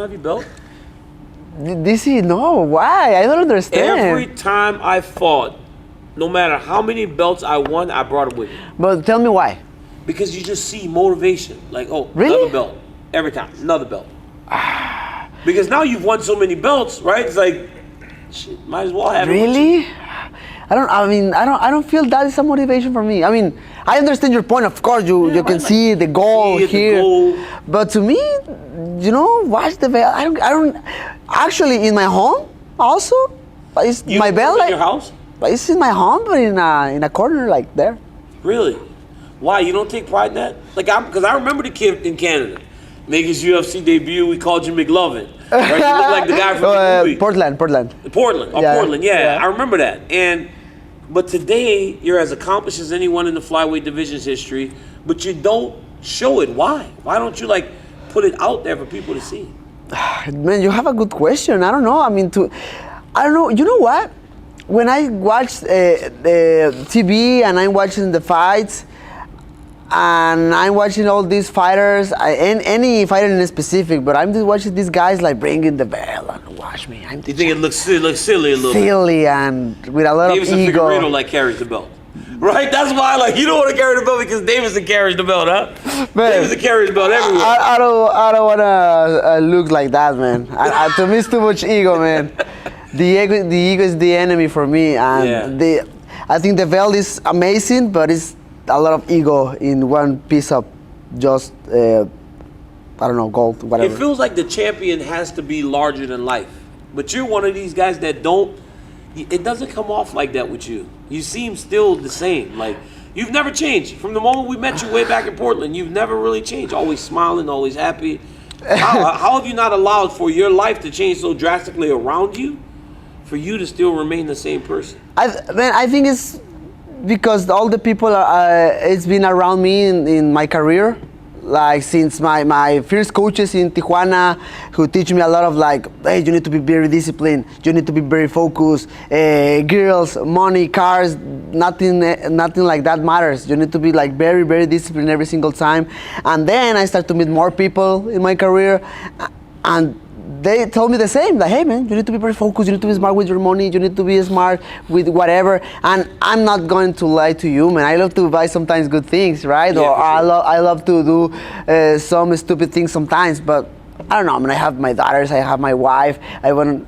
have your belt? DC, no, why? I don't understand. Every time I fought, no matter how many belts I won, I brought it with me. But tell me why. Because you just see motivation. Like, oh, really? Another belt. Every time, another belt. Because now you've won so many belts, right? It's like, shit, might as well have it. Really? I don't feel that is a motivation for me. I mean, I understand your point. Of course, you can see the goal here. But to me, watch the belt. I don't. Actually, in my home, also, it's my belt. In your house? It's in my home, but in a corner like there. Really? Why? You don't take pride in that? Like, because I remember the kid in Canada. Make his UFC debut, we called you McLovin. Right? You look like the guy from the movie. Portland. Portland, yeah. I remember that. But today, you're as accomplished as anyone in the flyweight division's history, but you don't show it. Why? Why don't you, put it out there for people to see? Man, you have a good question. I don't know. I don't know. You know what? When I watch the TV and I'm watching the fights, and I'm watching all these fighters, any fighter in specific, but I'm just watching these guys bringing the bell and watch me. You think it looks silly a little bit? Silly and with a lot of ego. Deiveson Figueiredo carries the belt. Right? That's why you don't want to carry the belt because Deiveson carries the belt, huh? Man, Deiveson carries the belt everywhere. I don't want to look like that, man. To me, it's too much ego, man. The ego is the enemy for me, and I think the belt is amazing, but it's a lot of ego in one piece of just, I don't know, gold, whatever. It feels like the champion has to be larger than life. But you're one of these guys that don't, it doesn't come off like that with you. You seem still the same. You've never changed. From the moment we met you way back in Portland, you've never really changed. Always smiling, always happy. How have you not allowed for your life to change so drastically around you for you to still remain the same person? I think it's because all the people it's been around me in my career, since my first coaches in Tijuana, who teach me a lot of hey, you need to be very disciplined, you need to be very focused, girls, money, cars, nothing like that matters. You need to be very, very disciplined every single time. And then I start to meet more people in my career, and they told me the same, hey man, you need to be very focused, you need to be smart with your money, you need to be smart with whatever. And I'm not going to lie to you, man. I love to buy sometimes good things, right? Yeah, or I love to do some stupid things sometimes, but I don't know. I have my daughters, I have my wife. I don't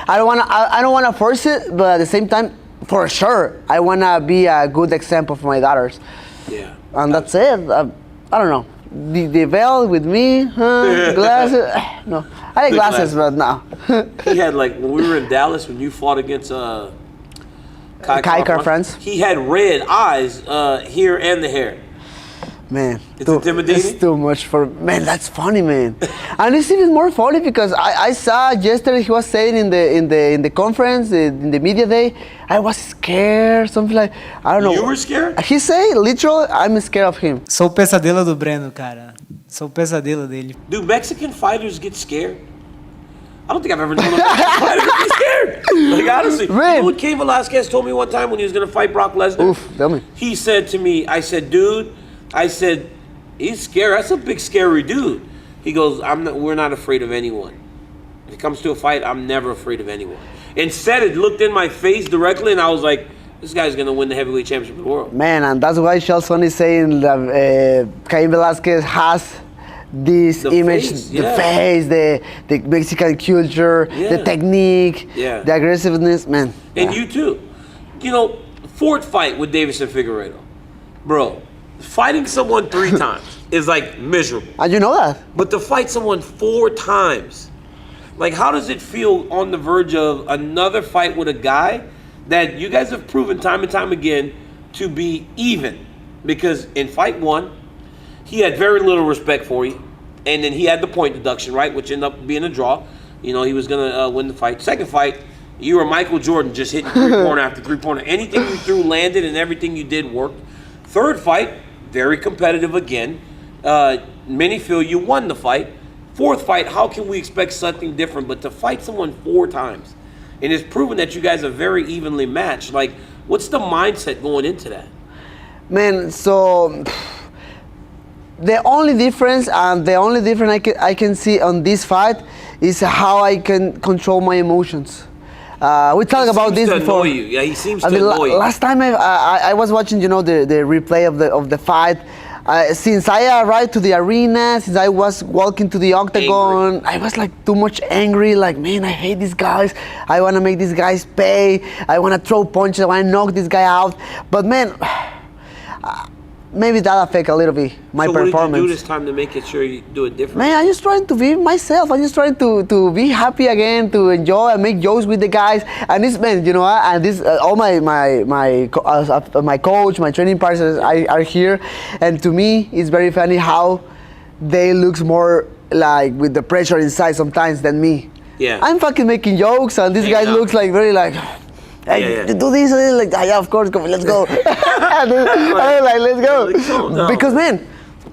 want to force it, but at the same time, for sure, I want to be a good example for my daughters. Yeah. And that's it. I don't know. The veil with me, glasses. No, I like glasses, but no. He had when we were in Dallas when you fought against Kai France. He had red eyes here and the hair. Man, it's intimidating. It's too much for man. That's funny, man. And it's even more funny because I saw yesterday he was saying in the conference in the media day, I was scared, something I don't know. You were scared? He say literally, I'm scared of him. Sou o pesadelo do Breno, cara. Sou o pesadelo dele. Do Mexican fighters get scared? I don't think I've ever known a Mexican fighter get scared. Honestly, you know what Cain Velasquez told me one time when he was going to fight Brock Lesnar? Oof, tell me. He said to me, I said, dude, he's scary. That's a big, scary dude. He goes, we're not afraid of anyone. If it comes to a fight, I'm never afraid of anyone. And said it, looked in my face directly, and I was like, this guy's going to win the heavyweight championship of the world. Man, and that's why Shelson is saying that Cain Velasquez has this image, the face, the Mexican culture, the technique, the aggressiveness, man. And you too. Fourth fight with Deiveson Figueiredo. Bro, fighting someone 3 times is miserable. And you know that. But to fight someone 4 times, how does it feel on the verge of another fight with a guy that you guys have proven time and time again to be even? Because in fight 1, he had very little respect for you. And then he had the point deduction, right, which ended up being a draw. He was going to win the fight. Second fight, you were Michael Jordan just hitting 3-pointer after 3-pointer. Anything you threw landed and everything you did worked. Third fight, very competitive again. Many feel you won the fight. Fourth fight, how can we expect something different? But to fight someone 4 times, and it's proven that you guys are very evenly matched. What's the mindset going into that? Man, so The only difference I can see on this fight is how I can control my emotions. We talked about this before. You. Yeah, he seems to annoy you. Last time I was watching, the replay of the fight. Since I arrived to the arena, since I was walking to the octagon, I was like too much angry. Like, man, I hate these guys. I want to make these guys pay. I want to throw punches. I want to knock this guy out. But man, maybe that affect a little bit my performance. What did you do this time to make it sure you do it different? Man, I'm just trying to be myself. I'm just trying to be happy again, to enjoy and make jokes with the guys. And this, man, and this all my coach, my training partners are here, and to me, it's very funny how they looks more like with the pressure inside sometimes than me. Yeah. I'm fucking making jokes, and this guy looks like very like. Hey, do this, like, yeah, of course, let's go. I was like, let's go. No. Because, man,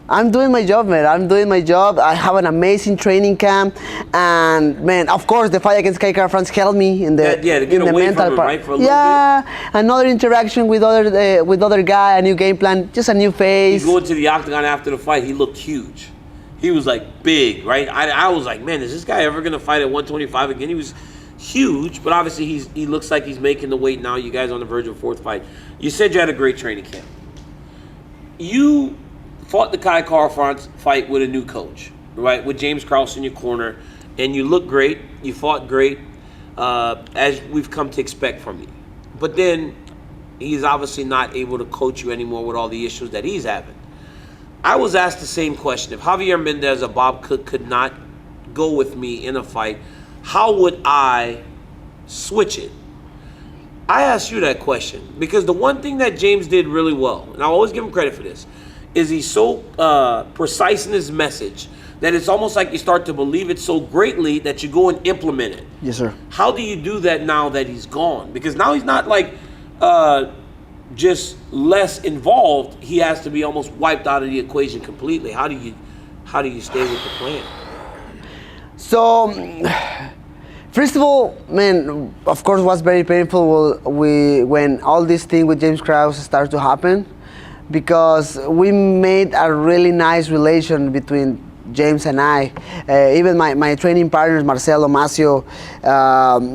I'm doing my job, man. I'm doing my job. I have an amazing training camp, and man, of course, the fight against Kai France helped me in the to get in the away mental from him, part. right, for a little bit. Another interaction with other guy, a new game plan, just a new face. He's going to the octagon after the fight. He looked huge. He was like big, right? I was like, man, is this guy ever gonna fight at 125 again? He was huge, but obviously he looks like he's making the weight now. You guys on the verge of a fourth fight. You said you had a great training camp. You fought the Kai France fight with a new coach, right? With James Krause in your corner, and you looked great. You fought great, as we've come to expect from you. But then he's obviously not able to coach you anymore with all the issues that he's having. I was asked the same question. If Javier Mendez or Bob Cook could not go with me in a fight, how would I switch it? I asked you that question because the one thing that James did really well, and I always give him credit for this, is he's so precise in his message that it's almost like you start to believe it so greatly that you go and implement it. Yes, sir. How do you do that now that he's gone? Because now he's not like just less involved. He has to be almost wiped out of the equation completely. How do you stay with the plan? So, first of all, man, of course, it was very painful when all this thing with James Krause started to happen, because we made a really nice relation between James and I. Even my training partners, Marcelo, Macio,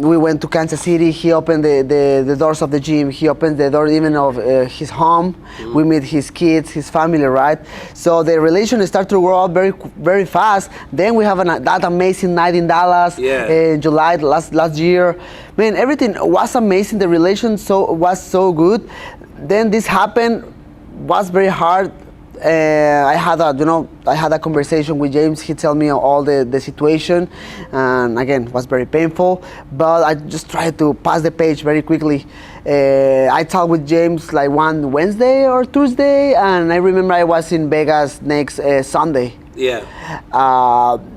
we went to Kansas City. He opened the doors of the gym. He opened the door even of his home. Mm-hmm. We meet his kids, his family, right? So the relation started to grow up very, very fast. Then we have that amazing night in Dallas in July last year. Man, everything was amazing. The relation was so good. Then this happened. Was very hard. I had a conversation with James. He told me all the situation, and again, it was very painful. But I just tried to pass the page very quickly. I talked with James like one Wednesday or Tuesday, and I remember I was in Vegas next Sunday. Yeah.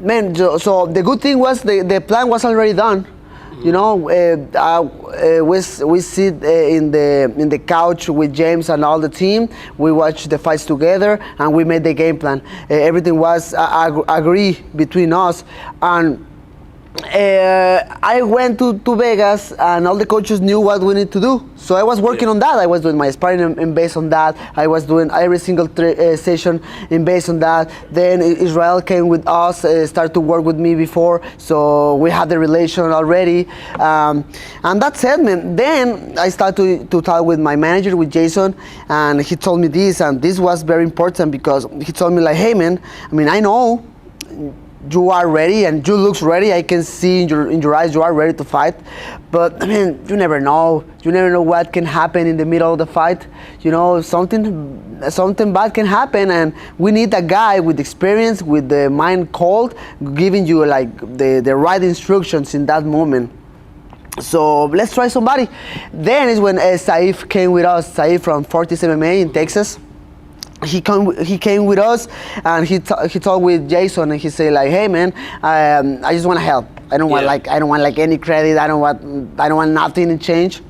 Man, so the good thing was the plan was already done. You know, we sit in the couch with James and all the team. We watched the fights together, and we made the game plan. Everything was agreed between us, and I went to Vegas, and all the coaches knew what we need to do. So I was working on that. I was doing my sparring in based on that. I was doing every single session in based on that. Then Israel came with us, started to work with me before, so we had the relation already. And that's it, man. Then I started to talk with my manager, with Jason, and he told me this, and this was very important because he told me like, hey, man, I mean, I know you are ready and you looks ready. I can see in your eyes you are ready to fight. But I mean, you never know. You never know what can happen in the middle of the fight. You know, something bad can happen, and we need a guy with experience, with the mind cold, giving you like the right instructions in that moment. So let's try somebody. Then is when Saif came with us. Saif from Fortis MMA in Texas. He came with us, and he talked with Jason, and he said like, hey man, I just want to help. I don't want like any credit. I don't want nothing in change.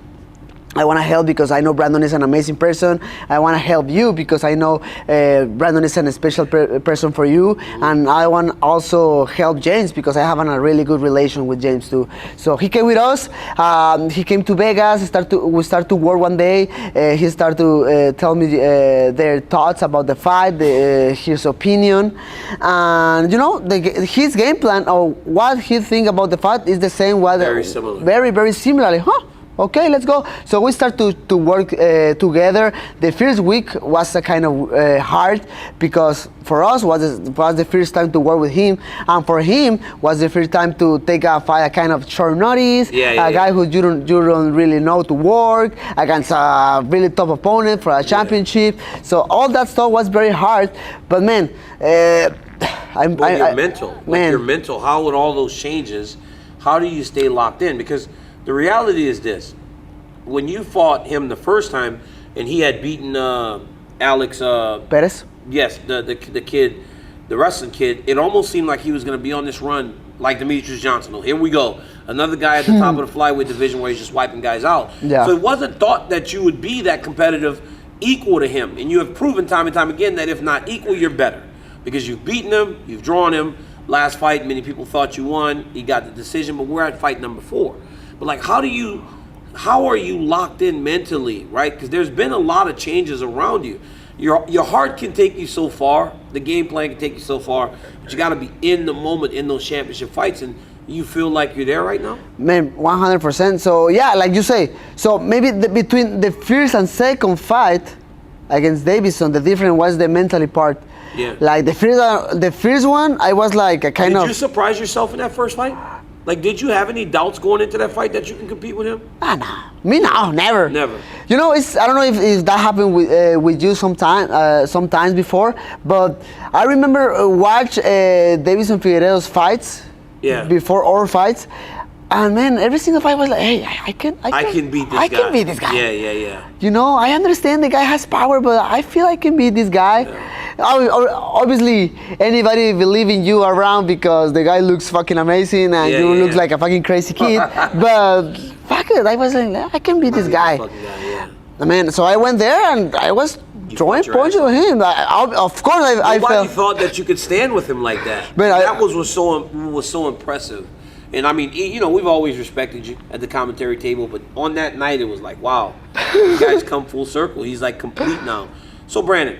I want to help because I know Brandon is an amazing person. I want to help you because I know Brandon is a special person for you. And I want also help James because I have a really good relation with James too. So he came with us. He came to Vegas. We start to work one day. He started to tell me their thoughts about the fight, his opinion. And you know, his game plan or what he think about the fight is the same. Very similar. Very, very similar. Like, huh? Okay, let's go. So we start to work together. The first week was a kind of hard because for us was the first time to work with him, and for him was the first time to take a fight, a kind of short notice. A guy who you don't really know to work against a really tough opponent for a championship. So all that stuff was very hard. But man, your mental. How with all those changes, how do you stay locked in? Because the reality is this: when you fought him the first time, and he had beaten Alex Perez. Yes, the kid, the wrestling kid. It almost seemed like he was going to be on this run like Demetrius Johnson. Oh, here we go, another guy at the top of the flyweight division where he's just wiping guys out. Yeah. So it wasn't thought that you would be that competitive, equal to him, and you have proven time and time again that if not equal, you're better because you've beaten him, you've drawn him. Last fight, many people thought you won. He got the decision, but we're at fight number 4. But like, how are you locked in mentally, right? Because there's been a lot of changes around you. Your heart can take you so far, the game plan can take you so far, but you got to be in the moment in those championship fights, and you feel like you're there right now? Man, 100%. So yeah, like you say, so maybe between the first and second fight against Deiveson, the difference was the mentally part. Yeah. Like the first one, I was like a kind of. Did you surprise yourself in that first fight? Like, did you have any doubts going into that fight that you can compete with him? Nah. Me, no, never. Never. You know, I don't know if that happened with you sometimes before, but I remember watch Deiveson Figueiredo's fights. Yeah. Before our fights, and man, every single fight was like, hey, I can beat this guy. I can beat this guy. Yeah. You know, I understand the guy has power, but I feel I can beat this guy. Yeah. Obviously, anybody believe in you around because the guy looks fucking amazing and you look like a fucking crazy kid. But fuck it, I was like, I can beat this guy. Man, so I went there and I was throwing punches with him. Of course, I felt. Nobody thought that you could stand with him like that. Man, that was so impressive. And I mean, you know, we've always respected you at the commentary table, but on that night, it was like, wow, you guys come full circle. He's like complete now. So, Brandon,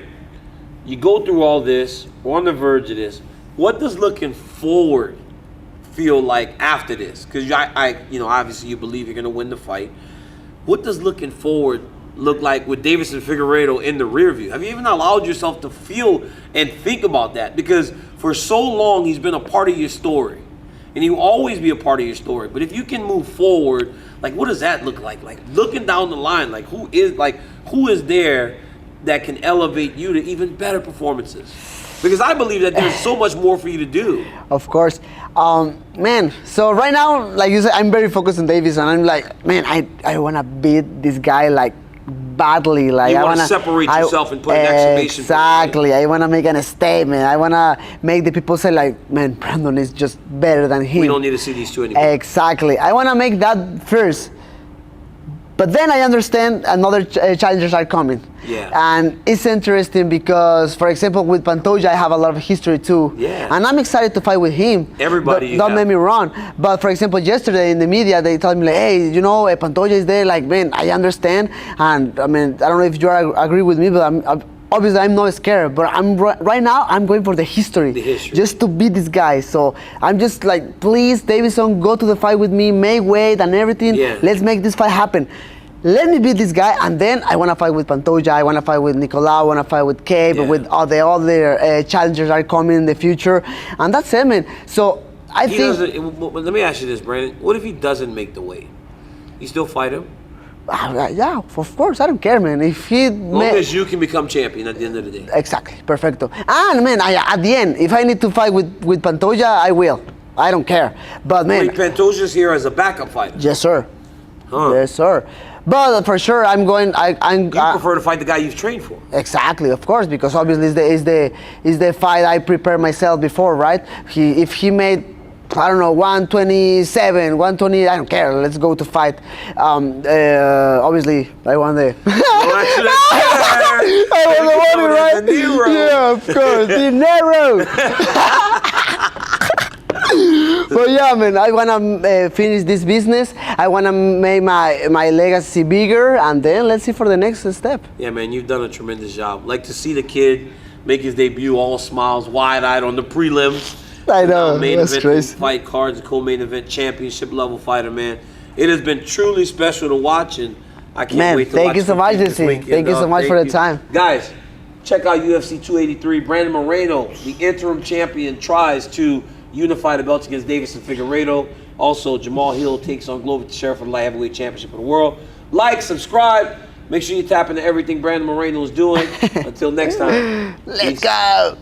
you go through all this, we're on the verge of this. What does looking forward feel like after this? Because I, you know, obviously you believe you're going to win the fight. What does looking forward look like with Deiveson Figueiredo in the rear view? Have you even allowed yourself to feel and think about that? Because for so long, he's been a part of your story. And he will always be a part of your story. But if you can move forward, like, what does that look like? Like, looking down the line, like, who is there that can elevate you to even better performances? Because I believe that there's so much more for you to do. Of course. Man, so right now, like you said, I'm very focused on Deiveson. I'm like, man, I want to beat this guy, like, badly. Like, you want to separate yourself and put an exclamation. Exactly. I want to make a statement. I want to make the people say, like, man, Brandon is just better than him. We don't need to see these two anymore. Exactly. I want to make that first. But then I understand another challengers are coming. Yeah. And it's interesting because, for example, with Pantoja, I have a lot of history too. Yeah. And I'm excited to fight with him. Everybody. Don't make me wrong. But for example, yesterday in the media, they told me, like, hey, you know, Pantoja is there. Like, man, I understand. And I mean, I don't know if you agree with me, but obviously I'm not scared. But right now, I'm going for the history. Just to beat this guy. So I'm just like, please, Deiveson, go to the fight with me, make weight and everything. Yeah. Let's make this fight happen. Let me beat this guy, and then I want to fight with Pantoja, I want to fight with Nicolau, I want to fight with Cape, with all the other challengers are coming in the future. And that's it, man. So I think... Let me ask you this, Brandon. What if he doesn't make the weight? You still fight him? Yeah, of course. I don't care, man. If he... As long as you can become champion at the end of the day. Exactly. Perfecto. And, man, at the end, if I need to fight with Pantoja, I will. I don't care. But, man... Pantoja's here as a backup fighter. Yes, sir. Huh. Yes, sir. But for sure, I'm going. You prefer to fight the guy you've trained for. Exactly, of course, because obviously is the fight I prepared myself before, right? If he made I don't know, 127, 120, I don't care, let's go to fight. Obviously, I won the... I won the money, right? Dinero. Yeah, of course, dinero. But yeah, man, I wanna finish this business. I wanna make my legacy bigger, and then let's see for the next step. Yeah, man, you've done a tremendous job. Like to see the kid make his debut, all smiles, wide-eyed on the prelims. I know, Main that's event crazy. fight cards, co-main event, championship level fighter, man. It has been truly special to watch, and I can't Man, wait to thank watch you so the much, this Jesse. weekend, Thank you so dog. much Thank for the you. time. Guys, check out UFC 283. Brandon Moreno, the interim champion, tries to unify the belts against Deiveson Figueiredo. Also, Jamal Hill takes on Glover Teixeira for the light heavyweight championship of the world. Like, subscribe. Make sure you tap into everything Brandon Moreno is doing. Until next time. Let's go.